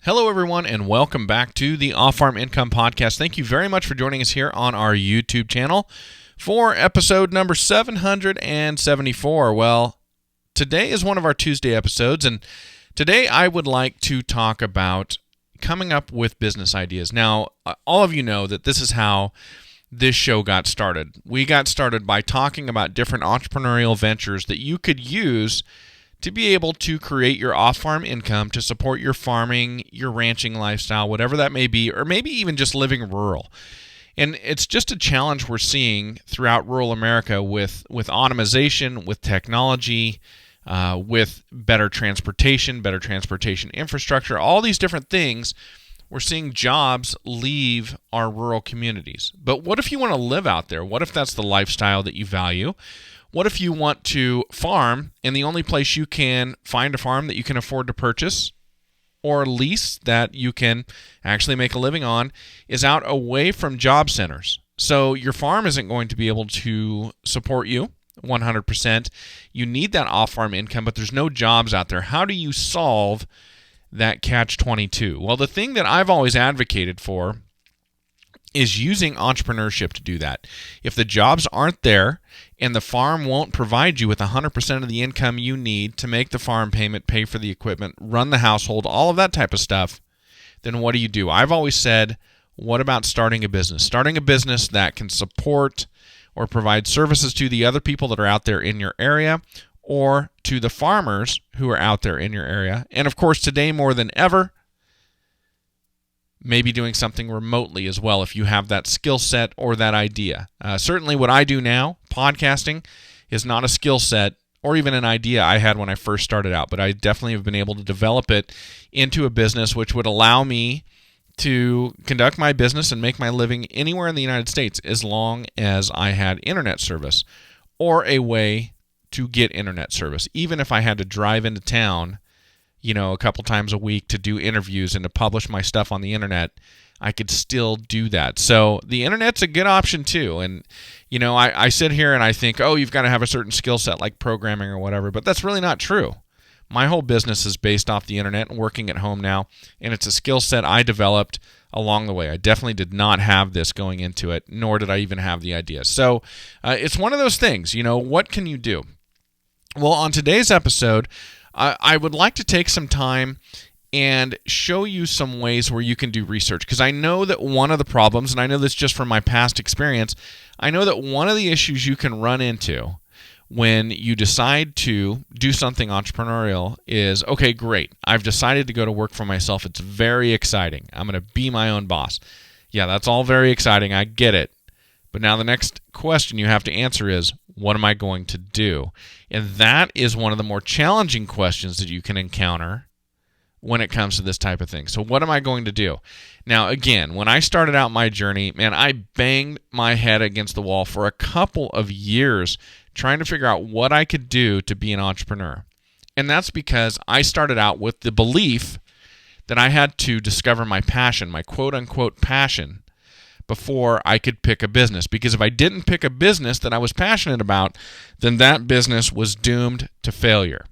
Hello, everyone, and welcome back to the Off-Farm Income Podcast. Thank you very much for joining us here on our YouTube channel for episode number 774. Well, today is one of our Tuesday episodes, and today I would like to talk about coming up with business ideas. Now, all of you know that this is how this show got started. We got started by talking about different entrepreneurial ventures that you could use to be able to create your off-farm income to support your farming, your ranching lifestyle, whatever that may be, or maybe even just living rural. And it's just a challenge we're seeing throughout rural America with automation, with technology, with better transportation infrastructure, all these different things. We're seeing jobs leave our rural communities. But what if you want to live out there? What if that's the lifestyle that you value? What if you want to farm and the only place you can find a farm that you can afford to purchase or lease that you can actually make a living on is out away from job centers? So your farm isn't going to be able to support you 100%. You need that off-farm income, but there's no jobs out there. How do you solve that catch-22? Well, the thing that I've always advocated for is using entrepreneurship to do that. If the jobs aren't there and the farm won't provide you with 100% of the income you need to make the farm payment, pay for the equipment, run the household, all of that type of stuff, then what do? I've always said, what about starting a business? Starting a business that can support or provide services to the other people that are out there in your area or to the farmers who are out there in your area. And of course, today more than ever, maybe doing something remotely as well if you have that skill set or that idea. Certainly what I do now, podcasting, is not a skill set or even an idea I had when I first started out, but I definitely have been able to develop it into a business which would allow me to conduct my business and make my living anywhere in the United States as long as I had internet service or a way to get internet service. Even if I had to drive into town a couple times a week to do interviews and to publish my stuff on the internet, I could still do that. So the internet's a good option too. And, I sit here and I think, you've got to have a certain skill set like programming or whatever, but that's really not true. My whole business is based off the internet and working at home now, and it's a skill set I developed along the way. I definitely did not have this going into it, nor did I even have the idea. So it's one of those things, what can you do? Well, on today's episode, I would like to take some time and show you some ways where you can do research, because I know that one of the problems, and I know this just from my past experience, I know that one of the issues you can run into when you decide to do something entrepreneurial is, okay, great, I've decided to go to work for myself. It's very exciting. I'm going to be my own boss. Yeah, that's all very exciting. I get it. But now the next question you have to answer is, what am I going to do? And that is one of the more challenging questions that you can encounter when it comes to this type of thing. So what am I going to do? Now, again, when I started out my journey, man, I banged my head against the wall for a couple of years trying to figure out what I could do to be an entrepreneur. And that's because I started out with the belief that I had to discover my passion, my quote-unquote passion, before I could pick a business. Because if I didn't pick a business that I was passionate about, then that business was doomed to failure.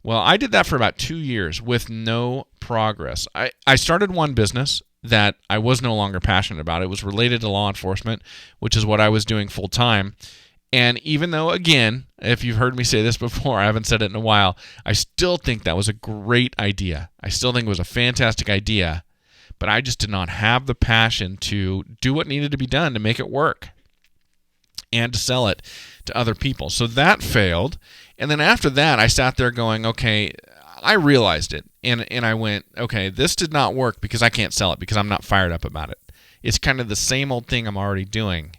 Well, I did that for about 2 years with no progress. I started one business that I was no longer passionate about. It was related to law enforcement, which is what I was doing full time. And even though, again, if you've heard me say this before, I haven't said it in a while, I still think that was a great idea. I still think it was a fantastic idea. But I just did not have the passion to do what needed to be done to make it work and to sell it to other people. So that failed. And then after that, I sat there going, okay, I realized it. And I went, okay, this did not work because I can't sell it because I'm not fired up about it. It's kind of the same old thing I'm already doing.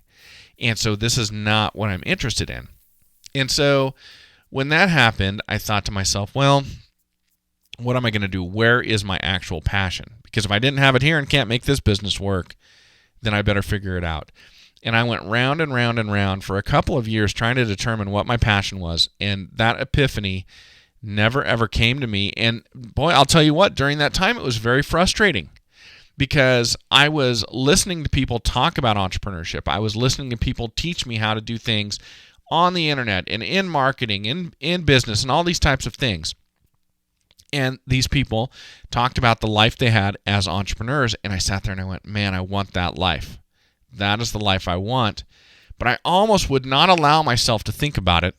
And so this is not what I'm interested in. And so when that happened, I thought to myself, well, what am I going to do? Where is my actual passion? Because if I didn't have it here and can't make this business work, then I better figure it out. And I went round and round and round for a couple of years trying to determine what my passion was. And that epiphany never, ever came to me. And boy, I'll tell you what, during that time, it was very frustrating because I was listening to people talk about entrepreneurship. I was listening to people teach me how to do things on the internet and in marketing, in business, and all these types of things. And these people talked about the life they had as entrepreneurs, and I sat there and I went, man, I want that life. That is the life I want. But I almost would not allow myself to think about it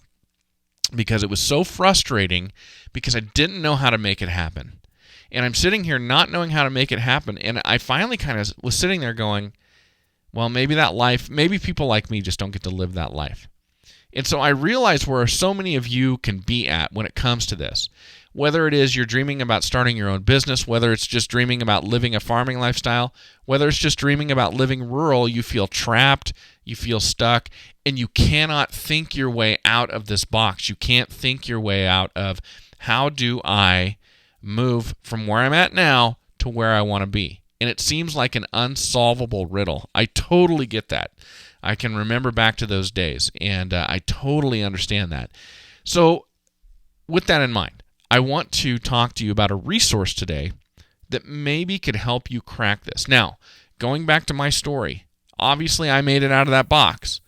because it was so frustrating because I didn't know how to make it happen. And I'm sitting here not knowing how to make it happen, and I finally kind of was sitting there going, well, maybe that life, maybe people like me just don't get to live that life. And so I realized where so many of you can be at when it comes to this. Whether it is you're dreaming about starting your own business, whether it's just dreaming about living a farming lifestyle, whether it's just dreaming about living rural, you feel trapped, you feel stuck, and you cannot think your way out of this box. You can't think your way out of how do I move from where I'm at now to where I want to be. And it seems like an unsolvable riddle. I totally get that. I can remember back to those days, and I totally understand that. So with that in mind, I want to talk to you about a resource today that maybe could help you crack this. Now, going back to my story, obviously I made it out of that box,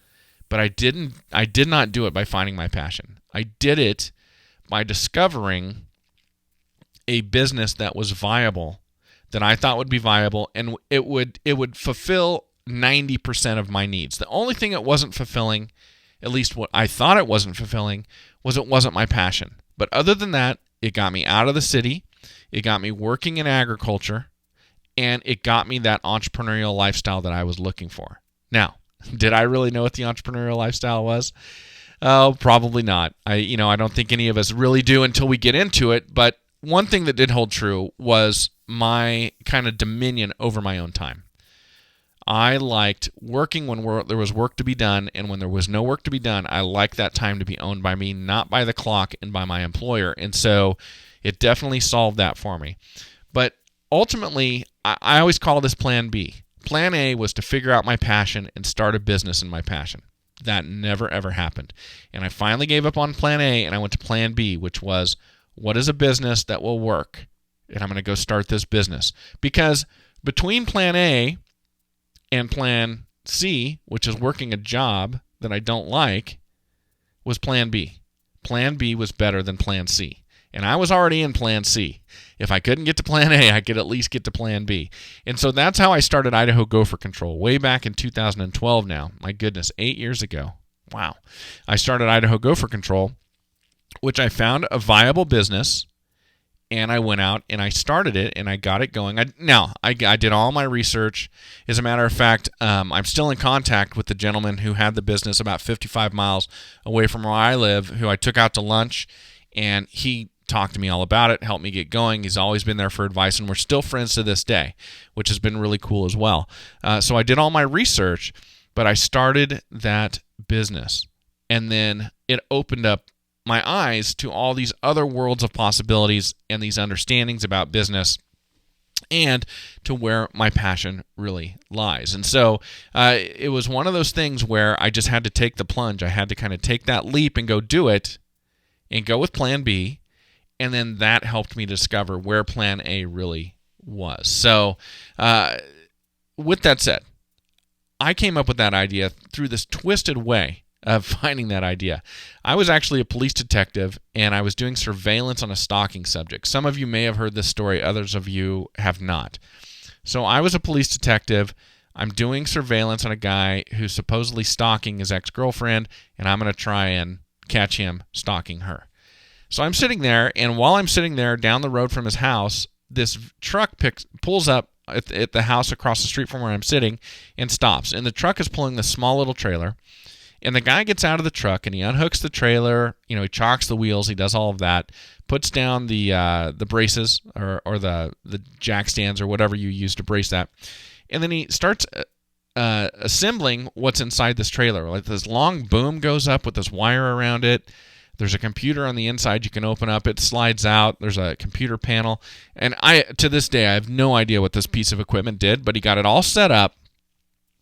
but I did not do it by finding my passion. I did it by discovering a business that was viable, that I thought would be viable, and it would fulfill 90% of my needs. The only thing it wasn't fulfilling, at least what I thought it wasn't fulfilling, was it wasn't my passion. But other than that, it got me out of the city, it got me working in agriculture, and it got me that entrepreneurial lifestyle that I was looking for. Now, did I really know what the entrepreneurial lifestyle was? Oh, probably not. I don't think any of us really do until we get into it, but one thing that did hold true was my kind of dominion over my own time. I liked working when there was work to be done, and when there was no work to be done, I liked that time to be owned by me, not by the clock and by my employer. And so it definitely solved that for me. But ultimately, I always call this Plan B. Plan A was to figure out my passion and start a business in my passion. That never, ever happened. And I finally gave up on Plan A, and I went to Plan B, which was, what is a business that will work? And I'm going to go start this business. Because between Plan A and Plan C, which is working a job that I don't like, was Plan B. Plan B was better than Plan C. And I was already in Plan C. If I couldn't get to Plan A, I could at least get to Plan B. And so that's how I started Idaho Gopher Control way back in 2012 now. My goodness, 8 years ago. Wow. I started Idaho Gopher Control, which I found a viable business, and I went out and I started it and I got it going. I did all my research. As a matter of fact, I'm still in contact with the gentleman who had the business about 55 miles away from where I live, who I took out to lunch, and he talked to me all about it, helped me get going. He's always been there for advice, and we're still friends to this day, which has been really cool as well. So I did all my research, but I started that business, and then it opened up my eyes to all these other worlds of possibilities and these understandings about business and to where my passion really lies. And so it was one of those things where I just had to take the plunge. I had to kind of take that leap and go do it and go with Plan B. And then that helped me discover where Plan A really was. So with that said, I came up with that idea through this twisted way of finding that idea. I was actually a police detective, and I was doing surveillance on a stalking subject. Some of you may have heard this story, others of you have not. So I was a police detective. I'm doing surveillance on a guy who's supposedly stalking his ex-girlfriend, and I'm going to try and catch him stalking her. So I'm sitting there, and while I'm sitting there down the road from his house, this truck pulls up at the house across the street from where I'm sitting and stops. And the truck is pulling this small little trailer. And the guy gets out of the truck and he unhooks the trailer. He chocks the wheels. He does all of that. Puts down the braces or the jack stands or whatever you use to brace that. And then he starts assembling what's inside this trailer. Like this long boom goes up with this wire around it. There's a computer on the inside you can open up. It slides out. There's a computer panel. And to this day, I have no idea what this piece of equipment did, but he got it all set up.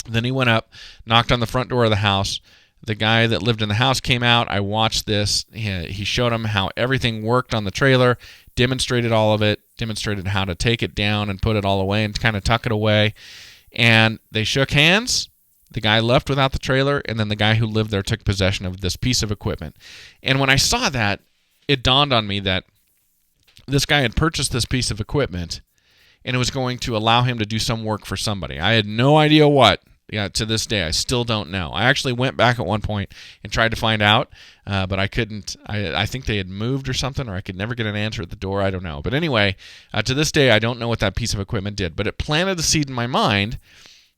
Then he went up, knocked on the front door of the house. The guy that lived in the house came out. I watched this. He showed him how everything worked on the trailer, demonstrated all of it, demonstrated how to take it down and put it all away and kind of tuck it away. And they shook hands. The guy left without the trailer, and then the guy who lived there took possession of this piece of equipment. And when I saw that, it dawned on me that this guy had purchased this piece of equipment, and it was going to allow him to do some work for somebody. I had no idea what. Yeah, to this day, I still don't know. I actually went back at one point and tried to find out, but I couldn't. I think they had moved or something, or I could never get an answer at the door. I don't know. But anyway, to this day, I don't know what that piece of equipment did. But it planted the seed in my mind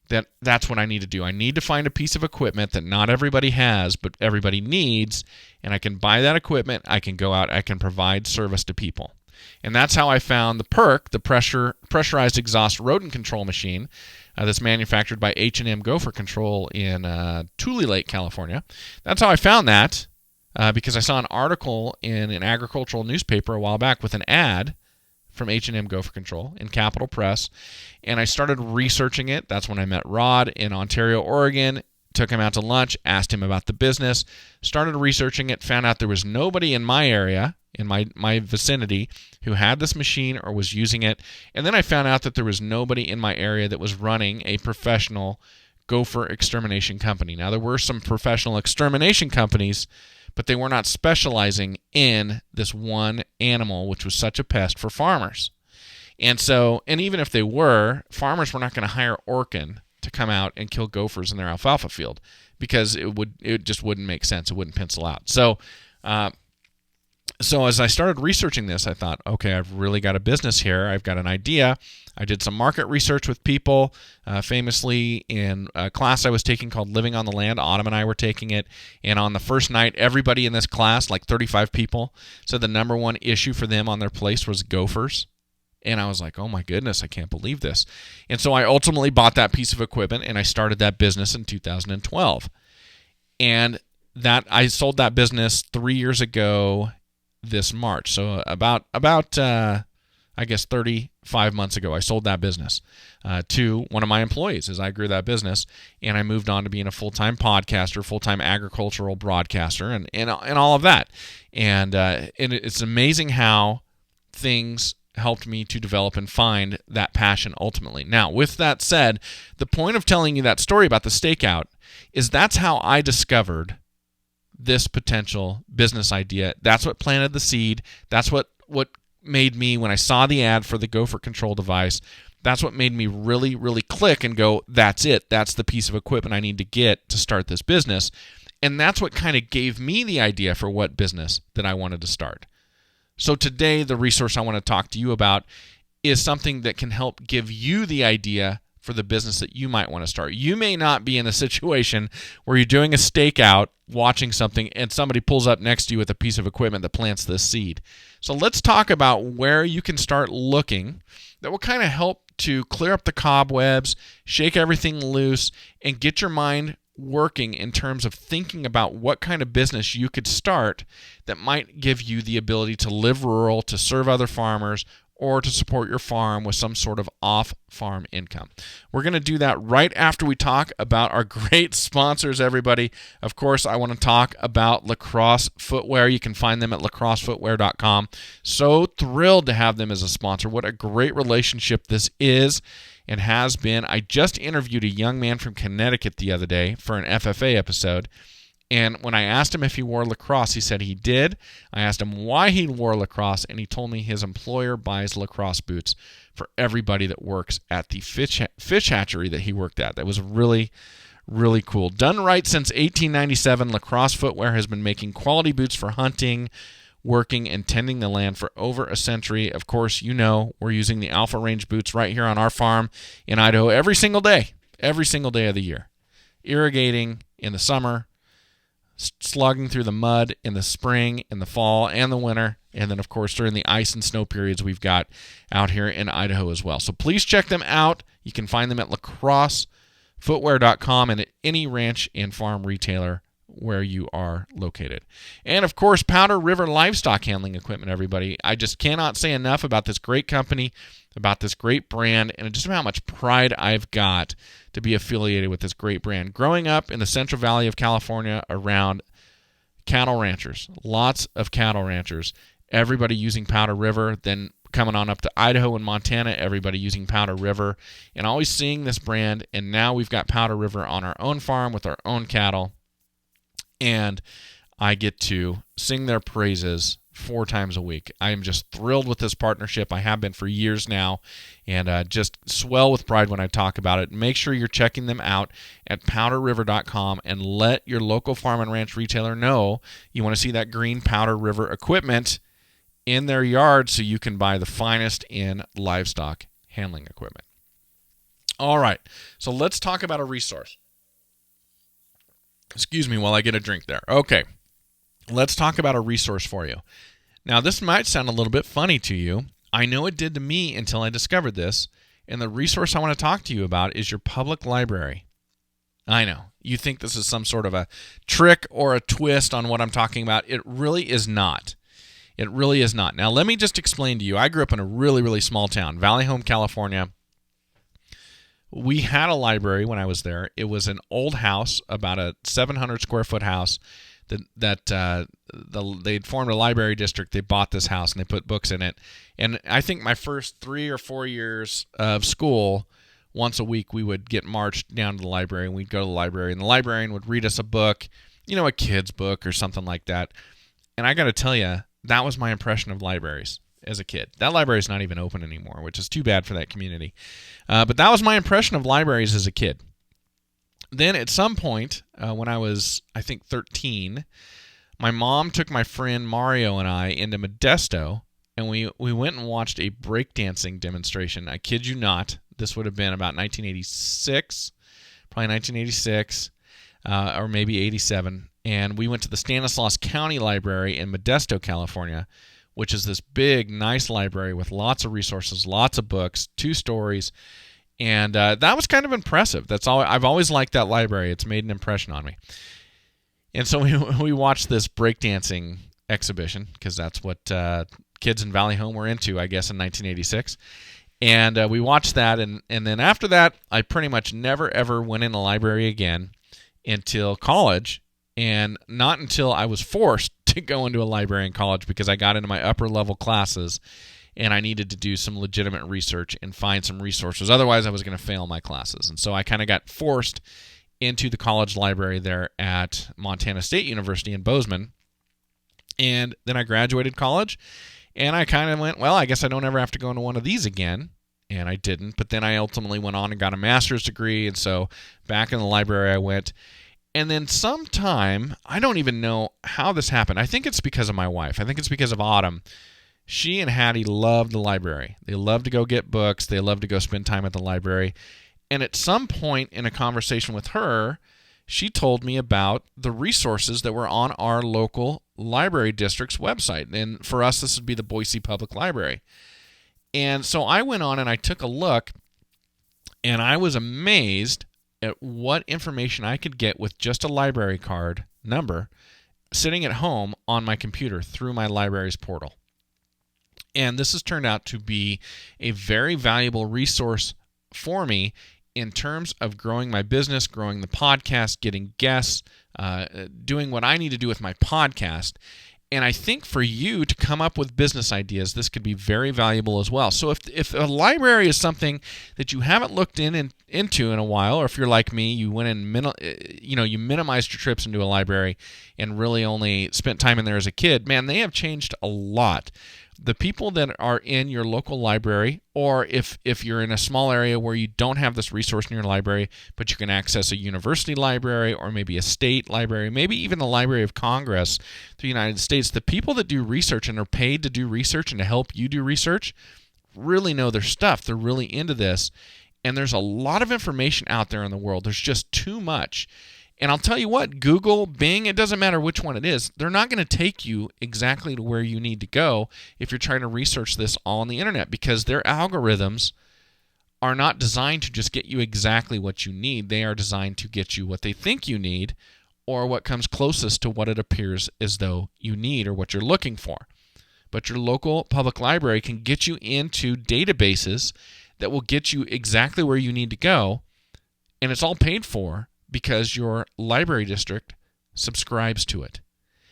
that that's what I need to do. I need to find a piece of equipment that not everybody has, but everybody needs, and I can buy that equipment. I can go out. I can provide service to people. And that's how I found the PERC, the pressurized exhaust rodent control machine, that's manufactured by H&M Gopher Control in Tule Lake, California. That's how I found that, because I saw an article in an agricultural newspaper a while back with an ad from H&M Gopher Control in Capital Press, and I started researching it. That's when I met Rod in Ontario, Oregon, took him out to lunch, asked him about the business, started researching it, found out there was nobody in my area, in my vicinity, who had this machine or was using it. And then I found out that there was nobody in my area that was running a professional gopher extermination company. Now, there were some professional extermination companies, but they were not specializing in this one animal, which was such a pest for farmers. And even if they were, farmers were not going to hire Orkin to come out and kill gophers in their alfalfa field, because it just wouldn't make sense. It wouldn't pencil out. So as I started researching this, I thought, okay, I've really got a business here. I've got an idea. I did some market research with people. Famously, in a class I was taking called Living on the Land, Autumn and I were taking it. And on the first night, everybody in this class, like 35 people, said the number one issue for them on their place was gophers. And I was like, oh my goodness, I can't believe this. And so I ultimately bought that piece of equipment, and I started that business in 2012. And I sold that business 3 years ago this March. So about I guess 35 months ago, I sold that business to one of my employees as I grew that business, and I moved on to being a full-time podcaster, full-time agricultural broadcaster, and all of that. And it's amazing how things helped me to develop and find that passion ultimately. Now, with that said, the point of telling you that story about the stakeout is that's how I discovered this potential business idea. That's what planted the seed. That's what made me, when I saw the ad for the Gopher Control device, that's what made me really, really click and go, that's it. That's the piece of equipment I need to get to start this business. And that's what kind of gave me the idea for what business that I wanted to start. So today, the resource I want to talk to you about is something that can help give you the idea for the business that you might want to start. You may not be in a situation where you're doing a stakeout, watching something, and somebody pulls up next to you with a piece of equipment that plants this seed. So let's talk about where you can start looking that will kind of help to clear up the cobwebs, shake everything loose, and get your mind working in terms of thinking about what kind of business you could start that might give you the ability to live rural, to serve other farmers, or to support your farm with some sort of off-farm income. We're going to do that right after we talk about our great sponsors, everybody. Of course, I want to talk about Lacrosse Footwear. You can find them at lacrossefootwear.com. So thrilled to have them as a sponsor. What a great relationship this is and has been. I just interviewed a young man from Connecticut the other day for an FFA episode. And when I asked him if he wore Lacrosse, he said he did. I asked him why he wore Lacrosse, and he told me his employer buys Lacrosse boots for everybody that works at the fish hatchery that he worked at. That was really, really cool. Done right since 1897, Lacrosse Footwear has been making quality boots for hunting, working, and tending the land for over a century. Of course, you know we're using the Alpha Range boots right here on our farm in Idaho every single day of the year. Irrigating in the summer, slogging through the mud in the spring, in the fall, and the winter, and then, of course, during the ice and snow periods we've got out here in Idaho as well. So please check them out. You can find them at lacrossefootwear.com and at any ranch and farm retailer where you are located. And, of course, Powder River Livestock Handling Equipment, everybody. I just cannot say enough about this great company, about this great brand, and just about how much pride I've got to be affiliated with this great brand. Growing up in the Central Valley of California around cattle ranchers, lots of cattle ranchers, everybody using Powder River, then coming on up to Idaho and Montana, everybody using Powder River, and always seeing this brand, and now we've got Powder River on our own farm with our own cattle, and I get to sing their praises 4 times a week. I am just thrilled with this partnership. I have been for years now, and just swell with pride when I talk about it. Make sure you're checking them out at powderriver.com and let your local farm and ranch retailer know you want to see that green Powder River equipment in their yard so you can buy the finest in livestock handling equipment. All right, so let's talk about a resource. Excuse me while I get a drink there. Okay. Let's talk about a resource for you. Now, this might sound a little bit funny to you. I know it did to me until I discovered this, and the resource I want to talk to you about is your public library. I know. You think this is some sort of a trick or a twist on what I'm talking about. It really is not. It really is not. Now, let me just explain to you. I grew up in a really, really small town, Valley Home, California. We had a library when I was there. It was an old house, about a 700 square foot house. They'd formed a library district. They bought this house and they put books in it. And I think my first 3 or 4 years of school, once a week we would get marched down to the library, and we'd go to the library, and the librarian would read us a book, a kid's book or something like that. And I got to tell you, that was my impression of libraries as a kid. That library is not even open anymore, which is too bad for that community. But that was my impression of libraries as a kid. Then at some point, when I was, I think, 13, my mom took my friend Mario and I into Modesto, and we went and watched a breakdancing demonstration. I kid you not. This would have been about 1986, probably 1986, or maybe 87. And we went to the Stanislaus County Library in Modesto, California, which is this big, nice library with lots of resources, lots of books, 2 stories. And that was kind of impressive. That's all. I've always liked that library. It's made an impression on me. And so we watched this breakdancing exhibition, because that's what kids in Valley Home were into, I guess, in 1986. And we watched that, and then after that, I pretty much never, ever went in a library again until college, and not until I was forced to go into a library in college because I got into my upper-level classes, and I needed to do some legitimate research and find some resources. Otherwise, I was going to fail my classes. And so I kind of got forced into the college library there at Montana State University in Bozeman. And then I graduated college, and I kind of went, well, I guess I don't ever have to go into one of these again. And I didn't. But then I ultimately went on and got a master's degree, and so back in the library I went. And then sometime, I don't even know how this happened. I think it's because of my wife. I think it's because of Autumn. She and Hattie loved the library. They loved to go get books. They loved to go spend time at the library. And at some point in a conversation with her, she told me about the resources that were on our local library district's website. And for us, this would be the Boise Public Library. And so I went on and I took a look, and I was amazed at what information I could get with just a library card number sitting at home on my computer through my library's portal. And this has turned out to be a very valuable resource for me in terms of growing my business, growing the podcast, getting guests, doing what I need to do with my podcast. And I think for you to come up with business ideas, this could be very valuable as well. So if a library is something that you haven't looked into in a while, or if you're like me, you went and you minimized your trips into a library and really only spent time in there as a kid, man, they have changed a lot. The people that are in your local library, or if you're in a small area where you don't have this resource in your library, but you can access a university library or maybe a state library, maybe even the Library of Congress through the United States, the people that do research and are paid to do research and to help you do research really know their stuff. They're really into this, and there's a lot of information out there in the world. There's just too much. And I'll tell you what, Google, Bing, it doesn't matter which one it is, they're not going to take you exactly to where you need to go if you're trying to research this all on the internet, because their algorithms are not designed to just get you exactly what you need. They are designed to get you what they think you need, or what comes closest to what it appears as though you need or what you're looking for. But your local public library can get you into databases that will get you exactly where you need to go, and it's all paid for because your library district subscribes to it.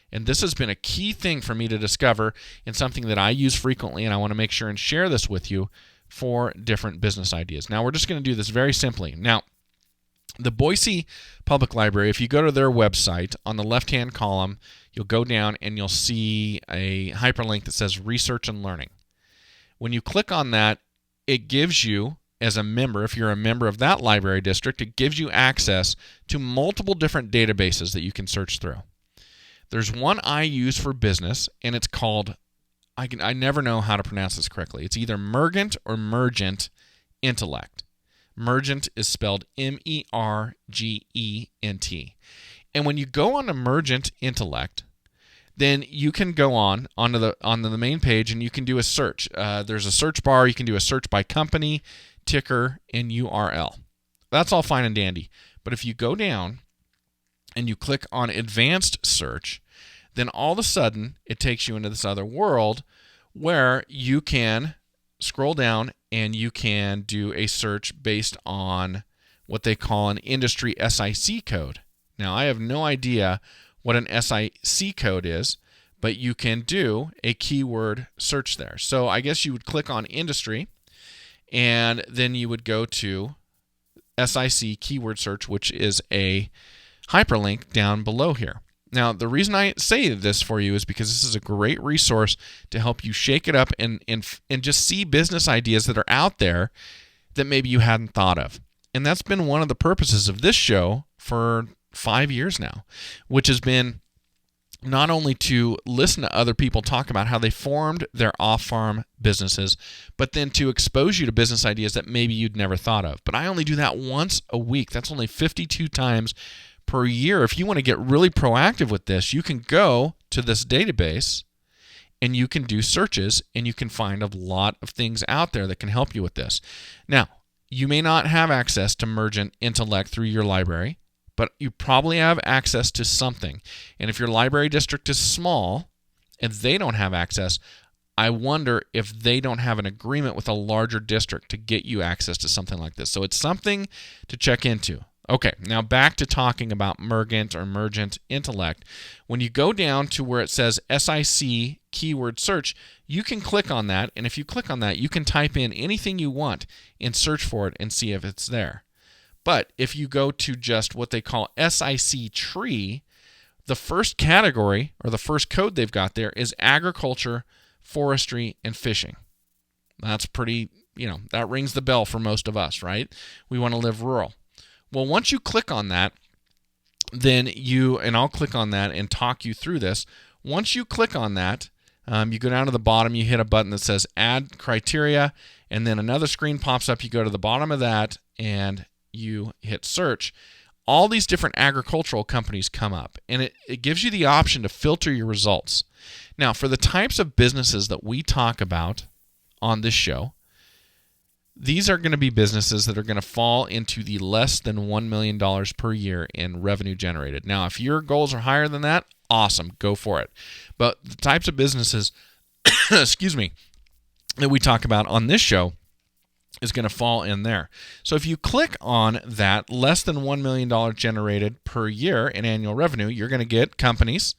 And this has been a key thing for me to discover, and something that I use frequently, and I want to make sure and share this with you for different business ideas. Now, we're just going to do this very simply. Now, The Boise Public Library, if you go to their website, on the left-hand column, you'll go down and you'll see a hyperlink that says Research and Learning. When you click on that, it gives you, as a member, if you're a member of that library district, it gives you access to multiple different databases that you can search through. There's one I use for business, and it's called, I never know how to pronounce this correctly. It's either Mergent or Mergent Intellect. Mergent is spelled Mergent. And when you go on to Mergent Intellect, then you can go onto the main page and you can do a search. There's a search bar. You can do a search by company, ticker, and URL. That's all fine and dandy. But if you go down and you click on Advanced Search, then all of a sudden it takes you into this other world where you can scroll down and you can do a search based on what they call an industry SIC code. Now, I have no idea what an SIC code is, but you can do a keyword search there. So I guess you would click on industry, and then you would go to SIC keyword search, which is a hyperlink down below here. Now, the reason I say this for you is because this is a great resource to help you shake it up and just see business ideas that are out there that maybe you hadn't thought of. And that's been one of the purposes of this show for 5 years now, which has been not only to listen to other people talk about how they formed their off-farm businesses, but then to expose you to business ideas that maybe you'd never thought of. But I only do that once a week. That's only 52 times per year. If you want to get really proactive with this, you can go to this database and you can do searches and you can find a lot of things out there that can help you with this. Now, you may not have access to Mergent Intellect through your library, but you probably have access to something. And if your library district is small and they don't have access, I wonder if they don't have an agreement with a larger district to get you access to something like this. So it's something to check into. Okay, now back to talking about Mergent or Mergent Intellect. When you go down to where it says SIC keyword search, you can click on that, and if you click on that, you can type in anything you want and search for it and see if it's there. But if you go to just what they call SIC tree, the first category or the first code they've got there is agriculture, forestry, and fishing. That's pretty, that rings the bell for most of us, right? We want to live rural. Well, once you click on that, then and I'll click on that and talk you through this. Once you click on that, you go down to the bottom, you hit a button that says Add Criteria, and then another screen pops up. You go to the bottom of that, and you hit Search. All these different agricultural companies come up, and it gives you the option to filter your results. Now, for the types of businesses that we talk about on this show, these are going to be businesses that are going to fall into the less than $1 million per year in revenue generated. Now, if your goals are higher than that, awesome, go for it. But the types of businesses, that we talk about on this show is going to fall in there. So if you click on that less than $1 million generated per year in annual revenue, you're going to get companies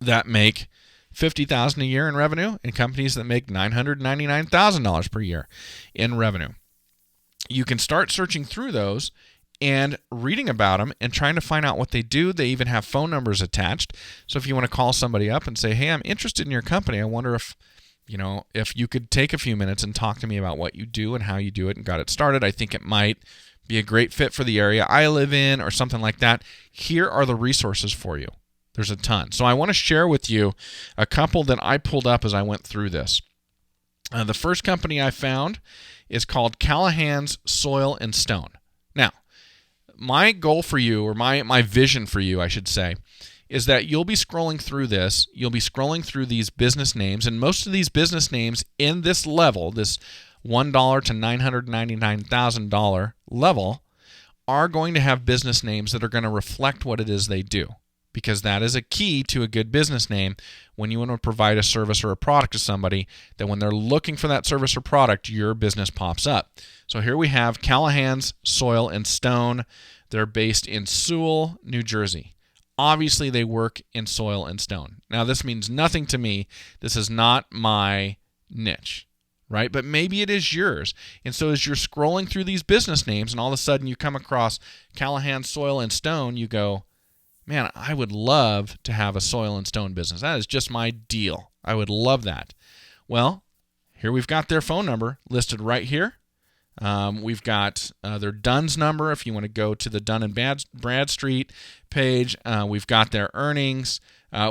that make $50,000 a year in revenue and companies that make $999,000 per year in revenue. You can start searching through those and reading about them and trying to find out what they do. They even have phone numbers attached. So if you want to call somebody up and say, hey, I'm interested in your company. I wonder if you could take a few minutes and talk to me about what you do and how you do it and got it started. I think it might be a great fit for the area I live in or something like that. Here are the resources for you. There's a ton. So I want to share with you a couple that I pulled up as I went through this. The first company I found is called Callahan's Soil and Stone. Now, my goal for you, or my vision for you, I should say, is that you'll be scrolling through this. You'll be scrolling through these business names, and most of these business names in this level, this $1 to $999,000 level, are going to have business names that are going to reflect what it is they do, because that is a key to a good business name when you want to provide a service or a product to somebody, that when they're looking for that service or product, your business pops up. So here we have Callahan's Soil and Stone. They're based in Sewell, New Jersey. Obviously, they work in soil and stone. Now, this means nothing to me. This is not my niche. right? But maybe it is yours. And so as you're scrolling through these business names and all of a sudden you come across Callahan Soil and Stone, you go, man, I would love to have a soil and stone business. That is just my deal. I would love that. Well, here we've got their phone number listed right here. We've got their DUNS number if you want to go to the Dun and Bradstreet page. We've got their earnings.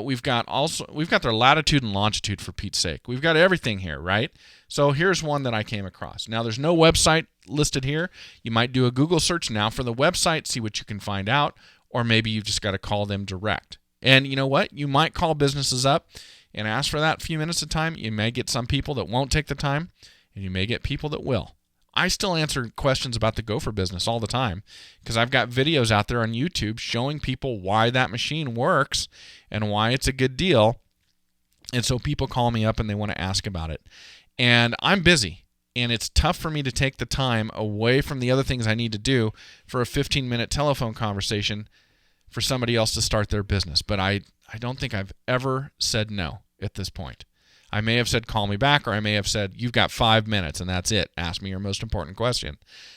We've got their latitude and longitude, for Pete's sake. We've got everything here, right? So here's one that I came across. Now there's no website listed here. You might do a Google search now for the website, see what you can find out, or maybe you've just got to call them direct. And you know what? You might call businesses up and ask for that few minutes of time. You may get some people that won't take the time, and you may get people that will. I still answer questions about the gopher business all the time because I've got videos out there on YouTube showing people why that machine works and why it's a good deal. And so people call me up and they want to ask about it. And I'm busy, and it's tough for me to take the time away from the other things I need to do for a 15-minute telephone conversation for somebody else to start their business. But I don't think I've ever said no at this point. I may have said, call me back, or I may have said, you've got 5 minutes, and that's it. Ask me your most important question.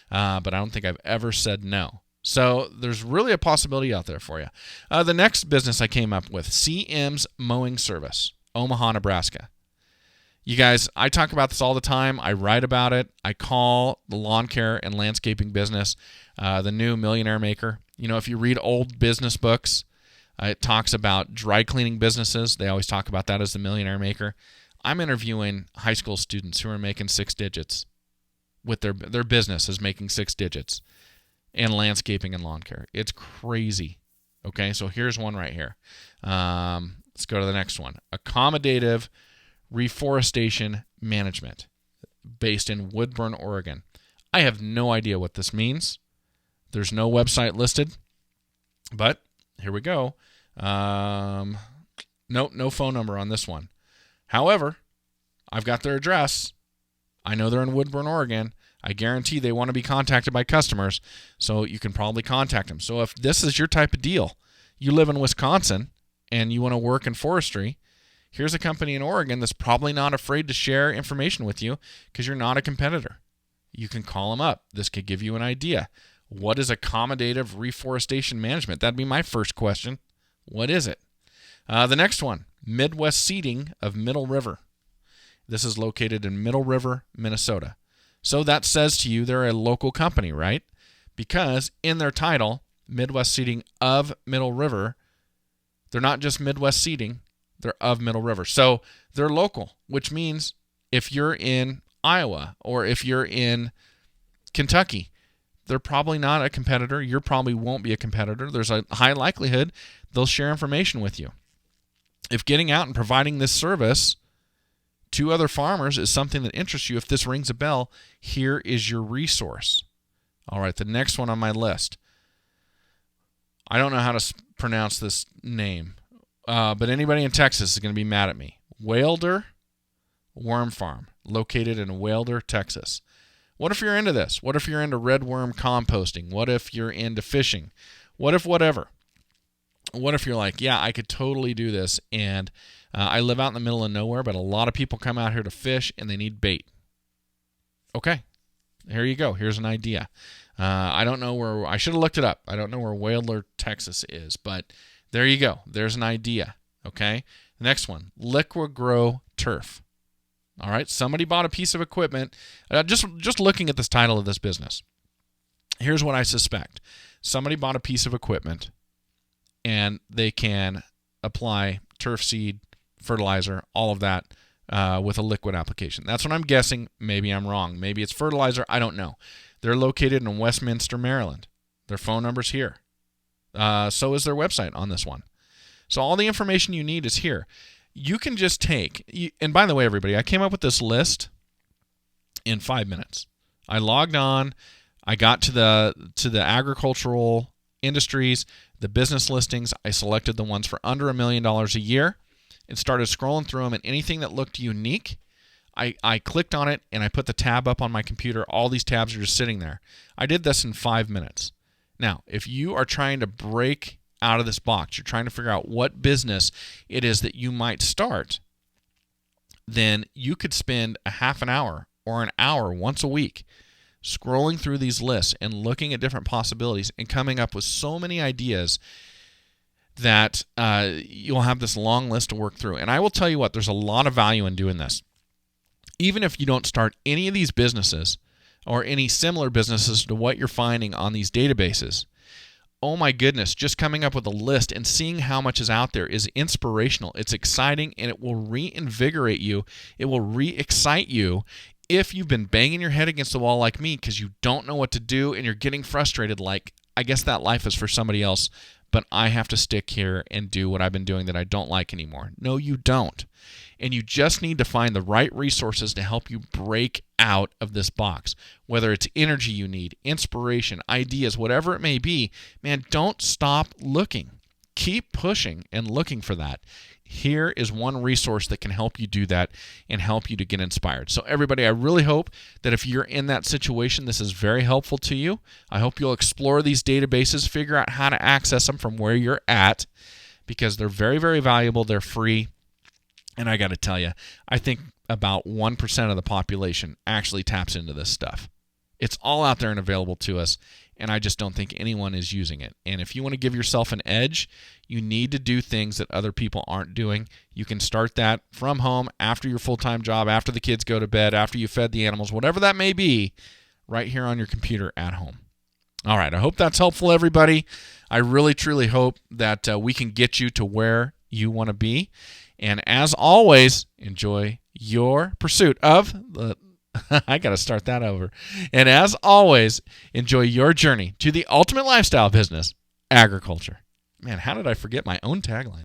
But I don't think I've ever said no. So there's really a possibility out there for you. The next business I came up with, CM's Mowing Service, Omaha, Nebraska. You guys, I talk about this all the time. I write about it. I call the lawn care and landscaping business the new millionaire maker. You know, if you read old business books, it talks about dry cleaning businesses. They always talk about that as the millionaire maker. I'm interviewing high school students who are making 6 digits with their business is making 6 digits in landscaping and lawn care. It's crazy. Okay, so here's one right here. Let's go to the next one. Accommodative Reforestation Management, based in Woodburn, Oregon. I have no idea what this means. There's no website listed, but here we go. Nope, no phone number on this one. However, I've got their address. I know they're in Woodburn, Oregon. I guarantee they want to be contacted by customers, so you can probably contact them. So if this is your type of deal, you live in Wisconsin and you want to work in forestry, here's a company in Oregon that's probably not afraid to share information with you because you're not a competitor. You can call them up. This could give you an idea. What is accommodative reforestation management? That'd be my first question. What is it? The next one, Midwest Seeding of Middle River. This is located in Middle River, Minnesota. So that says to you they're a local company, right? Because in their title, Midwest Seeding of Middle River, they're not just Midwest Seeding, they're of Middle River. So they're local, which means if you're in Iowa or if you're in Kentucky, they're probably not a competitor. You probably won't be a competitor. There's a high likelihood they'll share information with you. If getting out and providing this service to other farmers is something that interests you, if this rings a bell, here is your resource. All right, the next one on my list. I don't know how to pronounce this name, but anybody in Texas is going to be mad at me. Whalder Worm Farm, located in Whalder, Texas. What if you're into this? What if you're into red worm composting? What if you're into fishing? What if whatever? What if you're like, yeah, I could totally do this, and I live out in the middle of nowhere, but a lot of people come out here to fish, and they need bait. Okay, here you go. Here's an idea. I don't know where, I should have looked it up. I don't know where Whalder, Texas is, but there you go. There's an idea, okay? Next one, Liquid Grow Turf. All right, somebody bought a piece of equipment. Just looking at this title of this business, here's what I suspect. Somebody bought a piece of equipment, and they can apply turf seed, fertilizer, all of that with a liquid application. That's what I'm guessing. Maybe I'm wrong. Maybe it's fertilizer. I don't know. They're located in Westminster, Maryland. Their phone number's here. So is their website on this one. So all the information you need is here. You can just take, and by the way, everybody, I came up with this list in 5 minutes. I logged on. I got to the agricultural industries, the business listings. I selected the ones for under $1 million a year and started scrolling through them, and anything that looked unique, I clicked on it, and I put the tab up on my computer. All these tabs are just sitting there. I did this in 5 minutes. Now, if you are trying to break out of this box, you're trying to figure out what business it is that you might start, then you could spend a half an hour or an hour once a week scrolling through these lists and looking at different possibilities and coming up with so many ideas that you'll have this long list to work through. And I will tell you what, there's a lot of value in doing this. Even if you don't start any of these businesses or any similar businesses to what you're finding on these databases, oh my goodness, just coming up with a list and seeing how much is out there is inspirational. It's exciting, and it will reinvigorate you. It will re-excite you if you've been banging your head against the wall like me because you don't know what to do and you're getting frustrated like, I guess that life is for somebody else, but I have to stick here and do what I've been doing that I don't like anymore. No, you don't. And you just need to find the right resources to help you break out of this box. Whether it's energy you need, inspiration, ideas, whatever it may be, man, don't stop looking. Keep pushing and looking for that. Here is one resource that can help you do that and help you to get inspired. So everybody, I really hope that if you're in that situation, this is very helpful to you. I hope you'll explore these databases, figure out how to access them from where you're at, because they're very, very valuable. They're free. And I got to tell you, I think about 1% of the population actually taps into this stuff. It's all out there and available to us, and I just don't think anyone is using it. And if you want to give yourself an edge, you need to do things that other people aren't doing. You can start that from home, after your full-time job, after the kids go to bed, after you fed the animals, whatever that may be, right here on your computer at home. All right, I hope that's helpful, everybody. I really, truly hope that we can get you to where you want to be. And as always, enjoy your pursuit of the... I got to start that over. And as always, enjoy your journey to the ultimate lifestyle business, agriculture. Man, how did I forget my own tagline?